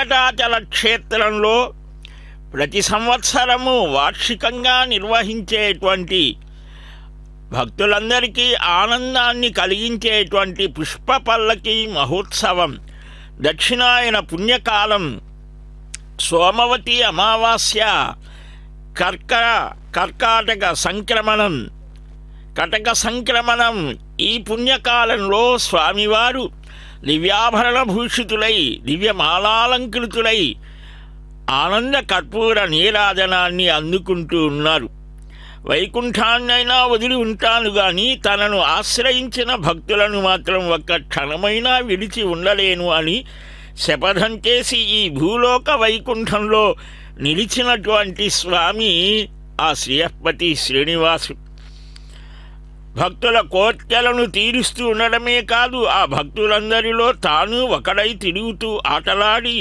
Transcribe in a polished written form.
వెంకటాచల క్షేత్రంలో ప్రతి సంవత్సరము వార్షికంగా నిర్వహించేటువంటి భక్తులందరికీ ఆనందాన్ని కలిగించేటువంటి పుష్ప పల్లకి మహోత్సవం దక్షిణాయన పుణ్యకాలం సోమవతి అమావాస్య కర్కాటక సంక్రమణం ఈ పుణ్యకాలంలో స్వామివారు దివ్యాభరణ భూషితులై దివ్యమాలాలంకృతులై ఆనంద కర్పూర నీరాజనాన్ని అందుకుంటూ ఉన్నారు. వైకుంఠాన్నైనా వదిలి ఉంటాను గాని తనను ఆశ్రయించిన భక్తులను మాత్రం ఒక్క క్షణమైనా విడిచి ఉండలేను అని శపథం చేసి ఈ భూలోక వైకుంఠంలో నిలిచినటువంటి స్వామి ఆ శ్రీయపతి శ్రీనివాసుడు. భక్తుల కోర్కెలను తీరుస్తూ ఉండడమే కాదు, ఆ భక్తులందరిలో తాను ఒకడై తిరుగుతూ ఆటలాడి